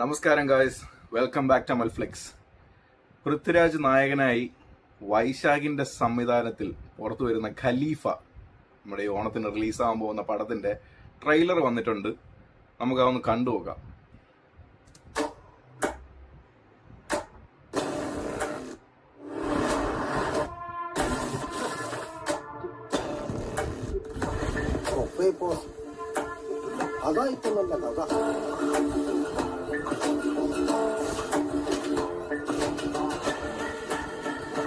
നമസ്കാരം guys, welcome back to Malflix. Prithviraj നായകനായി വൈശാഖിന്റെ സംവിധാനത്തിൽ പുറത്തു വരുന്ന ഖലീഫ നമ്മുടെ ഈ ഓണത്തിന് റിലീസാകാൻ പോകുന്ന പടത്തിന്റെ ട്രെയിലർ വന്നിട്ടുണ്ട്. നമുക്ക് അതൊന്ന് കണ്ടുപോകാം.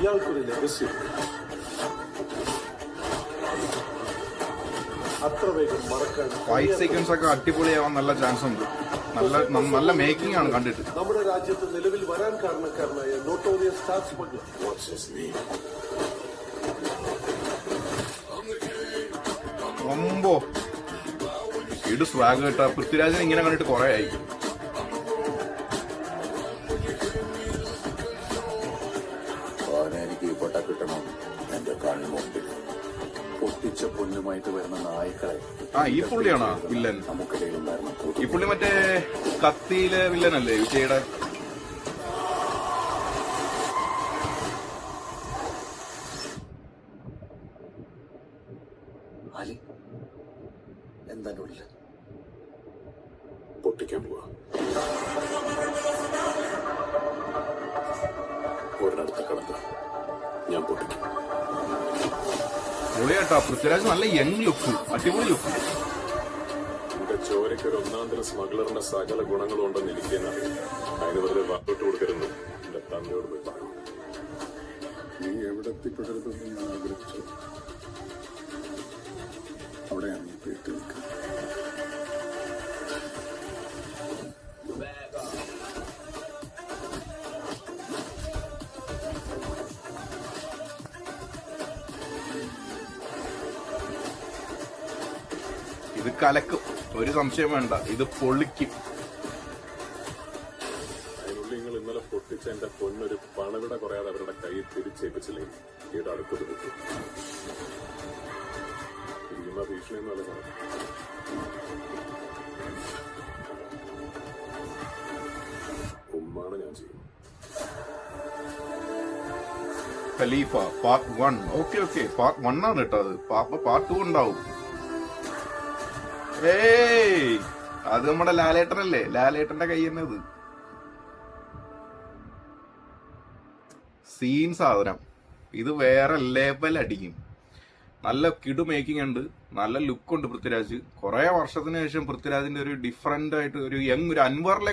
ഇയാൾക്കൊരു രഹസ്യം അത്ര വേഗം മറക്കാൻ ഫൈറ്റ് സീക്വൻസ് ഒക്കെ അടിപൊളിയാവാൻ നല്ല ചാൻസ് ഉണ്ട്. നല്ല മേക്കിംഗ് ആണ് കണ്ടിട്ട്. നമ്മുടെ രാജ്യത്ത് നിലവിൽ വരാൻ കാരണക്കാരനായ നോട്ടോറിയസ് സ്റ്റാർ സ്മഗ്ലർ ഒമ്പോ ഇത് സ്വാഗ് കേട്ട പൃഥ്വിരാജിനെ ഇങ്ങനെ കണ്ടിട്ട് കുറെ ആയി. എനിക്ക് ഈ പൊട്ട കിട്ടണം. എന്റെ കണ്ണു മുമ്പിൽ പൊട്ടിച്ച പൊന്നുമായിട്ട് വരുന്ന നായ്ക്കളെ. ഈ പുള്ളിയാണോ വില്ലൻ? നമുക്കിടയിലുണ്ടായിരുന്ന ഈ പുള്ളി മറ്റേ കത്തിയിലെ വില്ലനല്ലേ വിജയുടെ? അലി എന്താ ഉള്ളിൽ പൊട്ടിക്കാൻ പോവാ. ഒരിടത്ത് കിടക്കുക, ഞാൻ പൊട്ടിക്കും. പൊളിയാട്ടോ. പൃഥ്വിരാജ് നല്ല യങ് ലുക്ക്, അടിപൊളി ലുക്ക്. എന്റെ ചോരയ്ക്ക് ഒരു ഒന്നാന്തര സ്മഗ്ലറിന്റെ സകല ഗുണങ്ങളും ഉണ്ടെന്ന് എനിക്കെന്നറിയാം. അതിന് വെറുതെ വാട്ടോട്ട് കൊടുക്കരുത്. എന്റെ തന്നയോട് പോയി പറഞ്ഞു. നീ എവിടെ എത്തിപ്പെടരുതെന്ന് ഞാൻ ആഗ്രഹിച്ചു. അവിടെയാണ് നീ പേട്ട് നിൽക്കുന്നത്. ഇത് കലക്കും, ഒരു സംശയം വേണ്ട. ഇത് പൊളിക്കും. അതിനുള്ളിൽ നിങ്ങൾ ഇന്നലെ പൊട്ടിച്ച എന്റെ പൊന്നൊരു പണവിട കുറയാതെ അവരുടെ കയ്യിൽ തിരിച്ചേപ്പിച്ചില്ലേ ഈയുടെ അടുത്തത് പൊട്ടി ഇരിക്കുന്ന ഭീഷണി എന്നല്ല സാധനം. ഉമ്മാണ് ഞാൻ ചെയ്യും. ഖലീഫ പാർട്ട് 1. ഓക്കെ പാർട്ട് 1 ആണ് കേട്ടോ. അത് പാർട്ട് 2 ഉണ്ടാവും. ഏയ് അത് നമ്മുടെ ലാലേട്ടനല്ലേ? ലാലേട്ടന്റെ കൈ തന്നെ അത്. സീൻ സാധനം. ഇത് വേറെ ലെവൽ അടിക്കും. നല്ല കിടു മേക്കിംഗ് ഉണ്ട്, നല്ല ലുക്ക് ഉണ്ട് പൃഥ്വിരാജ്. കുറെ വർഷത്തിന് ശേഷം പൃഥ്വിരാജിന്റെ ഒരു ഡിഫറെന്റ് ആയിട്ട് ഒരു യങ്, ഒരു അൻവറിലെ